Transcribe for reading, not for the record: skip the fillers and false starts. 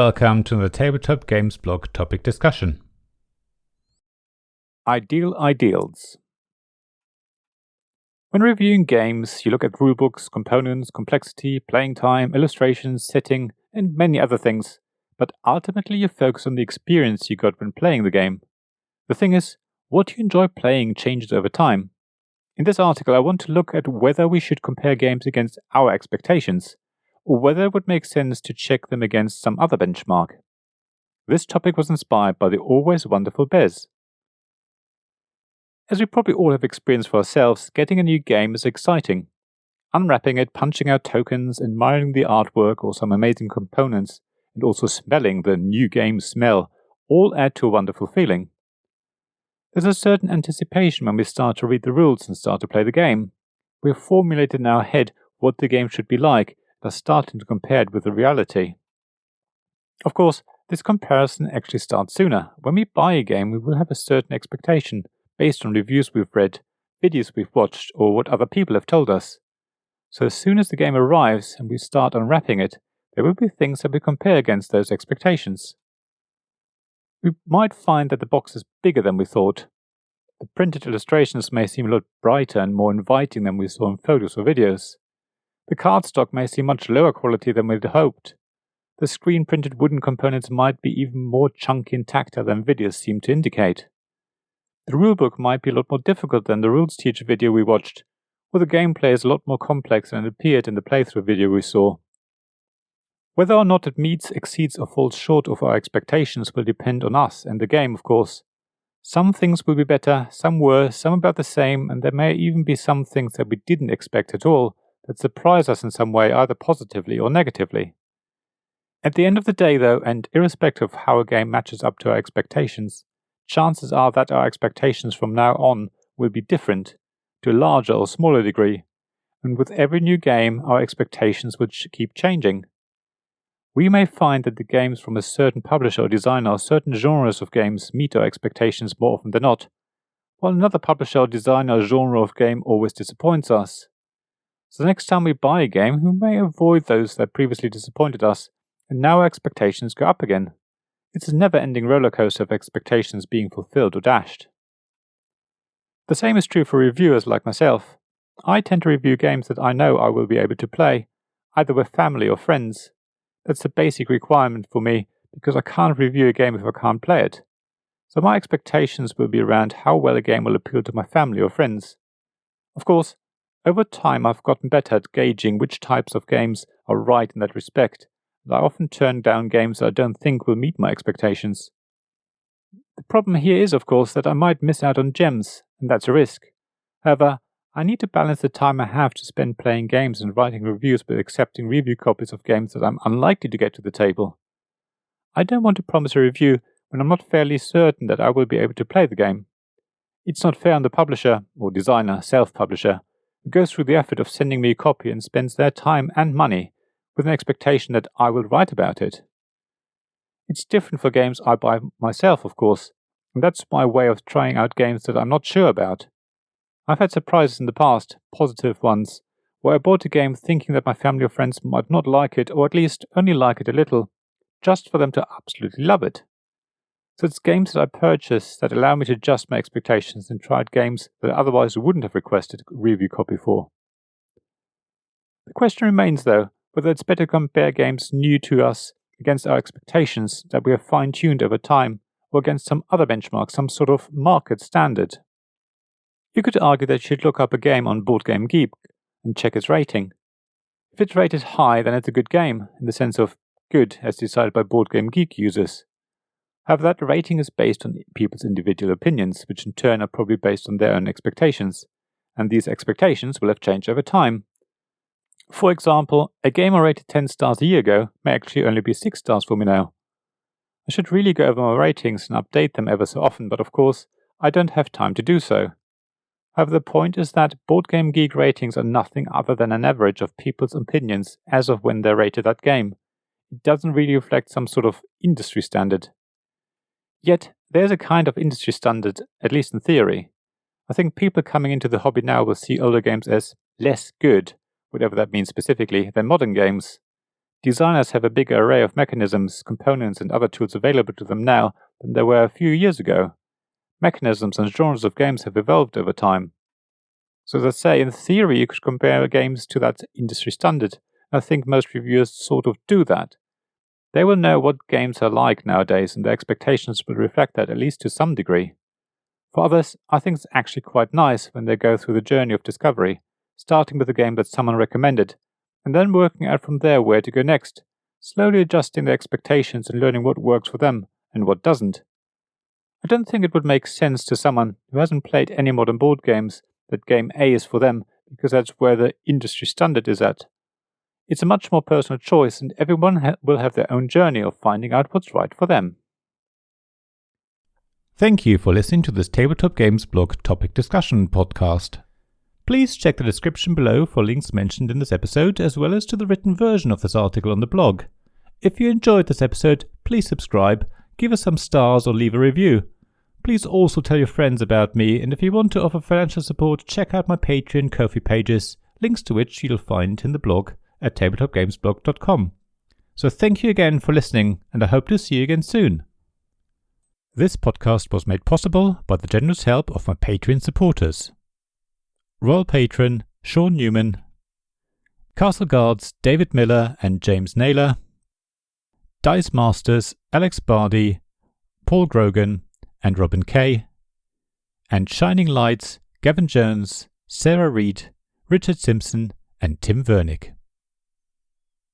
welcome to the Tabletop Games blog topic discussion. Ideal ideals. When reviewing games, you look at rulebooks, components, complexity, playing time, illustrations, setting, and many other things, but ultimately you focus on the experience you got when playing the game. The thing is, what you enjoy playing changes over time. In this article, I want to look at whether we should compare games against our expectations, or whether it would make sense to check them against some other benchmark. This topic was inspired by the always wonderful Bez. As we probably all have experienced for ourselves, getting a new game is exciting. Unwrapping it, punching out tokens, admiring the artwork or some amazing components, and also smelling the new game smell, all add to a wonderful feeling. There's a certain anticipation when we start to read the rules and start to play the game. We have formulated in our head what the game should be like, and are starting to compare it with the reality. Of course, this comparison actually starts sooner. When we buy a game, we will have a certain expectation, based on reviews we've read, videos we've watched, or what other people have told us. So as soon as the game arrives and we start unwrapping it, there will be things that we compare against those expectations. We might find that the box is bigger than we thought. The printed illustrations may seem a lot brighter and more inviting than we saw in photos or videos. The cardstock may seem much lower quality than we'd hoped. The screen-printed wooden components might be even more chunky and tactile than videos seem to indicate. The rulebook might be a lot more difficult than the rules teacher video we watched, or the gameplay is a lot more complex than it appeared in the playthrough video we saw. Whether or not it meets, exceeds, or falls short of our expectations will depend on us and the game, of course. Some things will be better, some worse, some about the same, and there may even be some things that we didn't expect at all that surprise us in some way, either positively or negatively. At the end of the day, though, and irrespective of how a game matches up to our expectations, chances are that our expectations from now on will be different, to a larger or smaller degree, and with every new game, our expectations will keep changing. We may find that the games from a certain publisher or designer or certain genres of games meet our expectations more often than not, while another publisher or designer or genre of game always disappoints us. So the next time we buy a game, we may avoid those that previously disappointed us, and now our expectations go up again. It's a never-ending roller coaster of expectations being fulfilled or dashed. The same is true for reviewers like myself. I tend to review games that I know I will be able to play, either with family or friends. That's a basic requirement for me, because I can't review a game if I can't play it. So my expectations will be around how well a game will appeal to my family or friends. Of course, over time I've gotten better at gauging which types of games are right in that respect, and I often turn down games that I don't think will meet my expectations. The problem here is, of course, that I might miss out on gems, and that's a risk. However, I need to balance the time I have to spend playing games and writing reviews with accepting review copies of games that I'm unlikely to get to the table. I don't want to promise a review when I'm not fairly certain that I will be able to play the game. It's not fair on the publisher, or designer, self-publisher, who goes through the effort of sending me a copy and spends their time and money with an expectation that I will write about it. It's different for games I buy myself, of course, and that's my way of trying out games that I'm not sure about. I've had surprises in the past, positive ones, where I bought a game thinking that my family or friends might not like it, or at least only like it a little, just for them to absolutely love it. So it's games that I purchase that allow me to adjust my expectations and try out games that I otherwise wouldn't have requested a review copy for. The question remains, though, whether it's better to compare games new to us against our expectations that we have fine-tuned over time, or against some other benchmark, some sort of market standard. You could argue that you should look up a game on BoardGameGeek and check its rating. If it's rated high, then it's a good game, in the sense of good as decided by BoardGameGeek users. However, that rating is based on people's individual opinions, which in turn are probably based on their own expectations, and these expectations will have changed over time. For example, a game I rated 10 stars a year ago may actually only be 6 stars for me now. I should really go over my ratings and update them ever so often, but of course, I don't have time to do so. However, the point is that BoardGameGeek ratings are nothing other than an average of people's opinions as of when they rated that game. It doesn't really reflect some sort of industry standard. Yet, there's a kind of industry standard, at least in theory. I think people coming into the hobby now will see older games as less good, whatever that means specifically, than modern games. Designers have a bigger array of mechanisms, components, and other tools available to them now than there were a few years ago. Mechanisms and genres of games have evolved over time. So let's say, in theory, you could compare games to that industry standard. I think most reviewers sort of do that. They will know what games are like nowadays, and their expectations will reflect that, at least to some degree. For others, I think it's actually quite nice when they go through the journey of discovery, starting with a game that someone recommended, and then working out from there where to go next, slowly adjusting their expectations and learning what works for them and what doesn't. I don't think it would make sense to someone who hasn't played any modern board games that game A is for them, because that's where the industry standard is at. It's a much more personal choice, and everyone will have their own journey of finding out what's right for them. Thank you for listening to this Tabletop Games blog topic discussion podcast. Please check the description below for links mentioned in this episode, as well as to the written version of this article on the blog. If you enjoyed this episode, please subscribe, give us some stars, or leave a review. Please also tell your friends about me, and if you want to offer financial support, check out my Patreon and Ko-fi pages, links to which you'll find in the blog at tabletopgamesblog.com. So thank you again for listening, and I hope to see you again soon. This podcast was made possible by the generous help of my Patreon supporters. Royal Patron Sean Newman, Castle Guards David Miller and James Naylor, Dice Masters Alex Bardi, Paul Grogan and Robin Kay, and Shining Lights Gavin Jones, Sarah Reed, Richard Simpson and Tim Vernick.